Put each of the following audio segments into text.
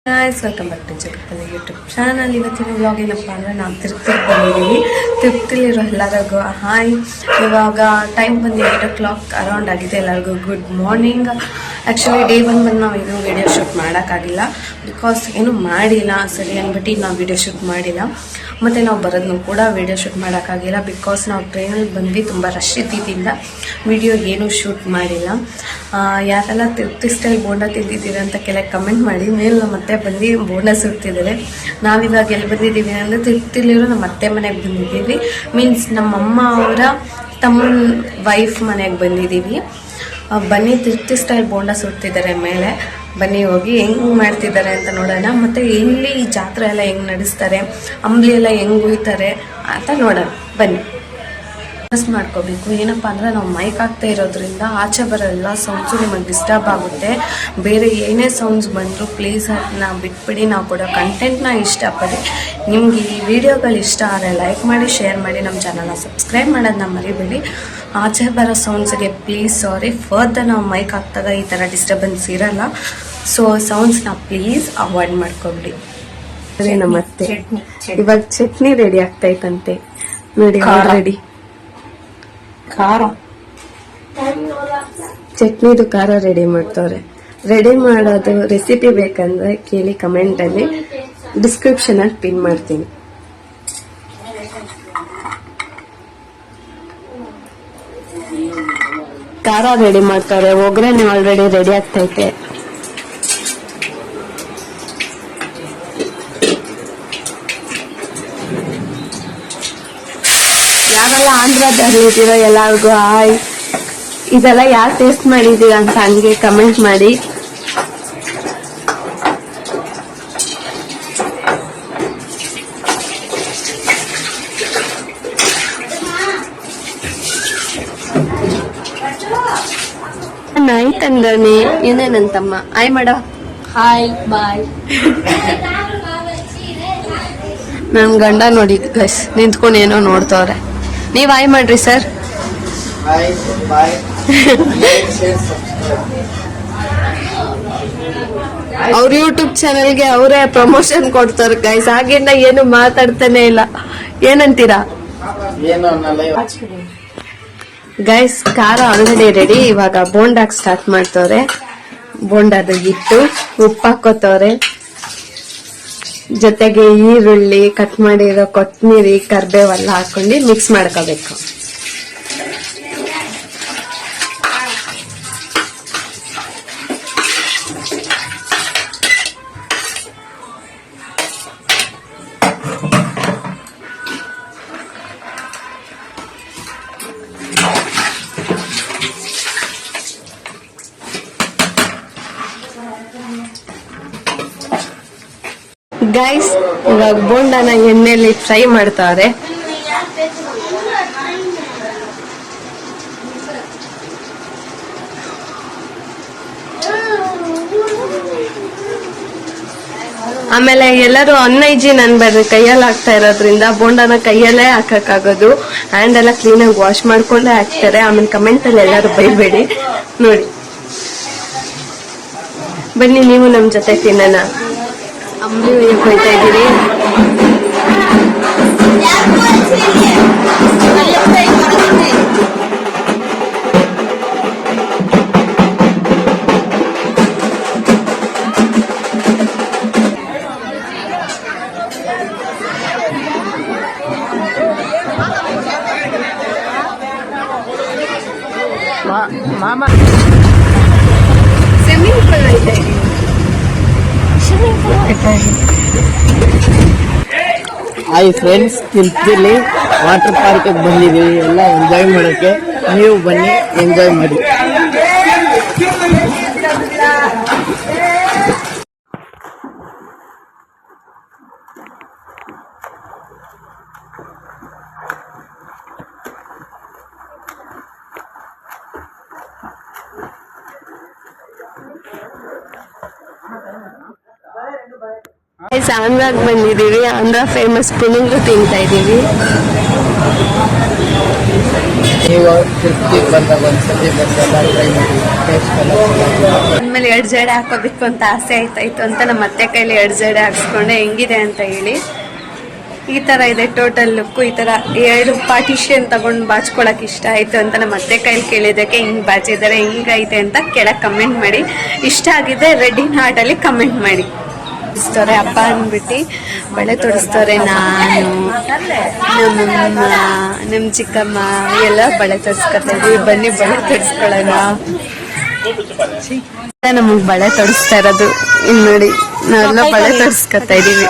Guys welcome back to ಜಗತ್ತಲ್ಲಿ YouTube channel. ಇವತ್ತಿನ vlog ಏನಪ್ಪ ಅಂದರೆ ನಾವು ತಿರುಪ್ತಿಗೆ ಬಂದಿದ್ದೀವಿ. ತಿರುಪ್ತಿಲಿರೋ ಎಲ್ಲರಿಗೂ ಹಾಯ್. ಇವಾಗ ಟೈಮ್ ಬಂದು 8 o'clock ಅರೌಂಡ್ ಆಗಿದೆ. ಎಲ್ಲರಿಗೂ ಗುಡ್ ಮಾರ್ನಿಂಗ್. ಆ್ಯಕ್ಚುಲಿ ಡೇ 1 ಬಂದು ನಾವು ಇನ್ನೂ ವೀಡಿಯೋ ಶೂಟ್ ಮಾಡೋಕ್ಕಾಗಿಲ್ಲ, ಬಿಕಾಸ್ ಏನೂ ಮಾಡಿಲ್ಲ ಸರಿ ಅಂದ್ಬಿಟ್ಟು ನಾವು ವೀಡಿಯೋ ಶೂಟ್ ಮಾಡಿಲ್ಲ. ಮತ್ತು ನಾವು ಬರೋದನ್ನು ಕೂಡ ವೀಡಿಯೋ ಶೂಟ್ ಮಾಡೋಕ್ಕಾಗಿಲ್ಲ, ಬಿಕಾಸ್ ನಾವು ಟ್ರೈನಲ್ಲಿ ಬಂದ್ವಿ. ತುಂಬ ರಶ್ ಇದ್ದಿದ್ದರಿಂದ ವೀಡಿಯೋ ಏನೂ ಶೂಟ್ ಮಾಡಿಲ್ಲ. ಯಾರೆಲ್ಲ ತಿರುಪ್ತಿ ಸ್ಟೈಲ್ ಬೋಂಡ ತಿಂದಿದ್ದೀರಿ ಅಂತ ಕೆಳಗೆ ಕಮೆಂಟ್ ಮಾಡಿ. ಮೇಲೆ ಮತ್ತೆ ಬಂದು ಬೋಂಡ ಸುಡ್ತಿದ್ದಾರೆ. ನಾವಿವಾಗ ಎಲ್ಲಿ ಬಂದಿದ್ದೀವಿ ಅಂದರೆ ತಿರುಪ್ತಿಲಿರೋ ನಮ್ಮ ಅತ್ತೆ ಮನೆಗೆ ಬಂದಿದ್ದೀವಿ. ಮೀನ್ಸ್ ನಮ್ಮಮ್ಮ ಅವರ ತಮ್ಮನ ವೈಫ್ ಮನೆಗೆ ಬಂದಿದ್ದೀವಿ. ಬನ್ನಿ, ತಿರುಪ್ತಿ ಸ್ಟೈಲ್ ಬೋಂಡ ಸುಡ್ತಿದ್ದಾರೆ ಮೇಲೆ. ಬನ್ನಿ ಹೋಗಿ ಹೆಂಗೆ ಮಾಡ್ತಿದ್ದಾರೆ ಅಂತ ನೋಡೋಣ. ಮತ್ತು ಇಲ್ಲಿ ಈ ಜಾತ್ರೆ ಎಲ್ಲ ಹೆಂಗೆ ನಡೆಸ್ತಾರೆ, ಅಂಬ್ಲಿ ಎಲ್ಲ ಹೆಂಗೆ ಉಯ್ತಾರೆ ಅಂತ ನೋಡೋಣ ಬನ್ನಿ. ಮಾಡ್ಕೋಬೇಕು. ಏನಪ್ಪ ಅಂದರೆ ನಾವು ಮೈಕ್ ಆಗ್ತಾ ಇರೋದ್ರಿಂದ ಆಚೆ ಬರೋ ಎಲ್ಲ ಸೌಂಡ್ಸು ನಿಮಗೆ ಡಿಸ್ಟರ್ಬ್ ಆಗುತ್ತೆ. ಬೇರೆ ಏನೇ ಸೌಂಡ್ಸ್ ಬಂದರೂ ಪ್ಲೀಸ್ ಅದನ್ನ ಬಿಟ್ಬಿಡಿ. ನಾವು ಕೊಡೋ ಕಂಟೆಂಟ್ನ ಇಷ್ಟಪಡಿ. ನಿಮ್ಗೆ ಈ ವಿಡಿಯೋಗಳು ಇಷ್ಟ ಆದರೆ ಲೈಕ್ ಮಾಡಿ, ಶೇರ್ ಮಾಡಿ, ನಮ್ಮ ಚಾನಲ್ನ ಸಬ್ಸ್ಕ್ರೈಬ್ ಮಾಡೋದನ್ನ ಮರಿಬೇಡಿ. ಆಚೆ ಬರೋ ಸೌಂಡ್ಸ್ಗೆ ಪ್ಲೀಸ್ ಸಾರಿ. ಫರ್ದರ್ ನಾವು ಮೈಕ್ ಹಾಕ್ದಾಗ ಈ ಥರ ಡಿಸ್ಟರ್ಬೆನ್ಸ್ ಇರಲ್ಲ. ಸೊ ಸೌಂಡ್ಸ್ನ ಪ್ಲೀಸ್ ಅವಾಯ್ಡ್ ಮಾಡ್ಕೊಬಿಡಿ. ಸರಿ, ನಮಸ್ತೆ. ಇವಾಗ ಚಟ್ನಿ ರೆಡಿ ಆಗ್ತೈತಂತೆ ನೋಡಿ. ಆಲ್ರೆಡಿ ಖಾರ ಚಟ್ನಿದು ಖಾರ ರೆಡಿ ಮಾಡ್ತವ್ರೆ. ರೆಡಿ ಮಾಡೋದು ರೆಸಿಪಿ ಬೇಕಂದ್ರೆ ಕೇಳಿ ಕಮೆಂಟಲ್ಲಿ, ಡಿಸ್ಕ್ರಿಪ್ಷನಲ್ಲಿ ಪಿನ್ ಮಾಡ್ತೀನಿ. ಖಾರ ರೆಡಿ ಮಾಡ್ತಾರೆ. ಒಗ್ಗರಣೆ ಆಲ್ರೆಡಿ ರೆಡಿ ಆಗ್ತೈತೆ. ಯಾರೆಲ್ಲ ಆಂಧ್ರದಲ್ಲಿ ಇದ್ದೀರೋ ಎಲ್ಲರಿಗೂ ಹಾಯ್. ಇದೆಲ್ಲ ಯಾರು ಟೇಸ್ಟ್ ಮಾಡಿದ್ದೀರಾ ಅಂತ ಹಂಗೆ ಕಮೆಂಟ್ ಮಾಡಿ. ಆಯ್ತಂದಣಿ ಏನೇನಂತಮ್ಮ ಆಯ್ ಮಾಡ. Hi bye. ನನ್ ಗಂಡ ನೋಡಿ ಗೈಸ್ ನಿಂತ್ಕೊಂಡು ಏನೋ ನೋಡ್ತವ್ರೆ. ನೀವ್ ಆಯ್ ಮಾಡ್ರಿ ಸರ್. ಅವ್ರ ಯೂಟ್ಯೂಬ್ ಚಾನೆಲ್ಗೆ ಅವರೇ ಪ್ರಮೋಷನ್ ಕೊಡ್ತಾರೆ ಗೈಸ್. ಆಗಿಂದ ಏನು ಮಾತಾಡ್ತಾನೆ ಇಲ್ಲ. ಏನಂತೀರಾ ಗೈಸ್? ಖಾರ ಆಲ್ರೆಡಿ ರೆಡಿ. ಇವಾಗ ಬೋಂಡಾಕ್ ಸ್ಟಾರ್ಟ್ ಮಾಡ್ತವ್ರೆ. ಬೋಂಡಾದ ಇಟ್ಟು ಉಪ್ಪು ಹಾಕೋತವ್ರೆ. ಜೊತೆಗೆ ಈರುಳ್ಳಿ, ಕಟ್ ಮಾಡಿರೋ ಕೊತ್ತಂಬರಿ, ಕರ್ಬೇವೆಲ್ಲ ಹಾಕೊಂಡು ಮಿಕ್ಸ್ ಮಾಡ್ಕೋಬೇಕು. ಗೈಸ್ ಇವಾಗ ಬೋಂಡನ ಎಣ್ಣೆಯಲ್ಲಿ ಫ್ರೈ ಮಾಡ್ತಾರೆ. ಆಮೇಲೆ ಎಲ್ಲರೂ ಅನ್ಹೈಜೀನ್ ಅನ್ಬೇಡ್ರಿ. ಕೈಯಲ್ಲಿ ಹಾಕ್ತಾ ಇರೋದ್ರಿಂದ ಬೋಂಡನ ಕೈಯಲ್ಲೇ ಹಾಕಕ್ಕಾಗೋದು. ಹ್ಯಾಂಡ್ ಎಲ್ಲ ಕ್ಲೀನಾಗಿ ವಾಶ್ ಮಾಡ್ಕೊಂಡೇ ಹಾಕ್ತಾರೆ. ಆಮೇಲೆ ಕಮೆಂಟ್ ಅಲ್ಲಿ ಎಲ್ಲರೂ ಬೈಬೇಡಿ. ನೋಡಿ ಬನ್ನಿ ನೀವು ನಮ್ ಜೊತೆ ತಿನ್ನೋಣ. ಅಂಬ್ಲಿ ಹೋಯ್ತಾ ಇದ್ದೀರಿ. ಮಾಮ ಸ್ವಿಮ್ಮಿಂಗ್ ಪೂಲ್ ಐತೆ. ಹಾಯ್ ಫ್ರೆಂಡ್ಸ್, ತಿರುಪತಿಲಿ ವಾಟರ್ ಪಾರ್ಕ್ ಬಂದಿದ್ದೀವಿ. ಎಲ್ಲ ಎಂಜಾಯ್ ಮಾಡೋಕ್ಕೆ ನೀವು ಬನ್ನಿ, ಎಂಜಾಯ್ ಮಾಡಿ. ಆಂಧ್ರಾಗ್ ಬಂದಿದ್ದೀವಿ. ಆಂಧ್ರ ಫೇಮಸ್ ಪುನುಂಗು ತಿಂತಾ ಇದ್ದೀವಿ. ನೀವು ತಿರುಪತಿಗೆ ಬಂದಾಗ ಒಂದ್ಸತಿ ಬಂದೆಲ್ಲ ಟ್ರೈ ಮಾಡಿ. ಟೇಸ್ಟ್ ಎಲ್ಲ ಬಂದ್ಮೇಲೆ 2 ಜಡೆ ಹಾಕೋಬೇಕು ಅಂತ ಆಸೆ ಆಯ್ತಾಯ್ತು ಅಂತ ನಮ್ಮ ಅತ್ತೆ ಕೈಲಿ 2 ಜಡೆ ಹಾಕ್ಸ್ಕೊಂಡೆ ಹೆಂಗಿದೆ ಅಂತ ಹೇಳಿ. ಈ ತರ ಇದೆ ಟೋಟಲ್ ಲುಕ್. ಈ ತರ 2 ಪಾರ್ಟಿಷನ್ ತಗೊಂಡು ಬಾಚ್ಕೊಳಕ್ ಇಷ್ಟ ಆಯ್ತು ಅಂತ ನಮ್ಮ ಅತ್ತೆ ಕೈಲಿ ಕೇಳಿದಕ್ಕೆ ಹಿಂಗ್ ಬಾಚಿದ್ದಾರೆ ಹಿಂಗೈತೆ ಅಂತ ಕೆಳಗೆ ಕಮೆಂಟ್ ಮಾಡಿ. ಇಷ್ಟ ಆಗಿದೆ ರೆಡ್ ಇನ್ ಹಾರ್ಟ್ ಅಲ್ಲಿ ಕಮೆಂಟ್ ಮಾಡಿ. ತೊಡಿಸ್ತಾರೆ ಅಪ್ಪ ಅಂದ್ಬಿಟ್ಟು ಬಳೆ ತೊಡಿಸ್ತಾರೆ. ನಾನು ನಮ್ಮಮ್ಮ ನಮ್ಮ ಚಿಕ್ಕಮ್ಮ ಎಲ್ಲ ಬಳೆ ತೊಡಿಸ್ಕೊತಾ ಇದೀವಿ. ಬನ್ನಿ ಬಳೆ ತೊಡಿಸ್ಕೊಳ್ಳೋಣ. ನಮಗ್ ಬಳೆ ತೊಡಿಸ್ತಾ ಇರೋದು ಇಲ್ಲಿ ನೋಡಿ, ನಾವೆಲ್ಲ ಬಳೆ ತೊಡಿಸ್ಕೊತಾ ಇದೀವಿ.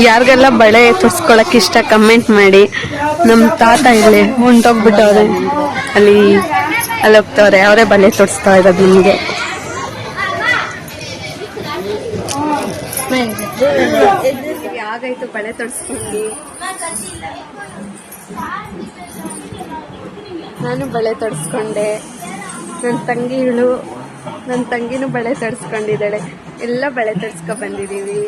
ಯಾರಿಗೆಲ್ಲ ಬಳೆ ತೊಡ್ಸ್ಕೊಳಕ್ ಇಷ್ಟ ಕಮೆಂಟ್ ಮಾಡಿ. ನಮ್ ತಾತ ಇಲ್ಲಿ ಹೊಂಟೋಗ್ಬಿಟ್ಟವ್ರೆ, ಅಲ್ಲಿ ಹೋಗ್ತವ್ರೆ, ಅವರೇ ಬಳೆ ತೊಡಿಸ್ತಾ ಇರೋದು ನಿಮ್ಗೆ. ಯಾಗಾಯ್ತು ಬಳೆ ತೊಡ್ಸ್ಕೊಂಡು. ನಾನು ಬಳೆ ತೊಡ್ಸ್ಕೊಂಡೆ, ನನ್ನ ತಂಗಿನೂ ಬಳೆ ತೊಡ್ಸ್ಕೊಂಡಿದ್ದಾಳೆ. ಎಲ್ಲ ಬಳೆ ತೊಡ್ಸ್ಕೊ ಬಂದಿದ್ದೀವಿ.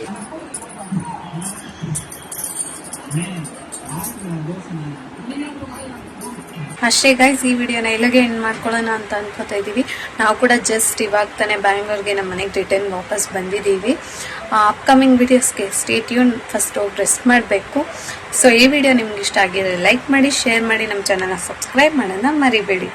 ಅಷ್ಟೇ ಗೈಸ್, ಈ ವಿಡಿಯೋನ ಇಲ್ಲಿಗೆ ಎಂಡ್ ಮಾಡ್ಕೊಳ್ಳೋಣ ಅಂತ ಅನ್ಕೋತಾ ಇದ್ದೀವಿ. ನಾವು ಕೂಡ ಜಸ್ಟ್ ಇವಾಗ ತಾನೇ ಬ್ಯಾಂಗ್ಳೂರ್ಗೆ ನಮ್ಮ ಮನೆಗೆ ರಿಟರ್ನ್ ವಾಪಸ್ ಬಂದಿದ್ದೀವಿ. ಅಪ್ಕಮಿಂಗ್ ವಿಡಿಯೋಸ್ಗೆ ಸ್ಟೇ ಟ್ಯೂನ್. ಫಸ್ಟ್ ಹೋಗಿ ರೆಸ್ಟ್ ಮಾಡಬೇಕು. ಸೊ ಈ ವಿಡಿಯೋ ನಿಮ್ಗೆ ಇಷ್ಟ ಆಗಿದ್ರೆ ಲೈಕ್ ಮಾಡಿ, ಶೇರ್ ಮಾಡಿ, ನಮ್ಮ ಚಾನಲ್ನ ಸಬ್ಸ್ಕ್ರೈಬ್ ಮಾಡೋಣ ಮರಿಬೇಡಿ.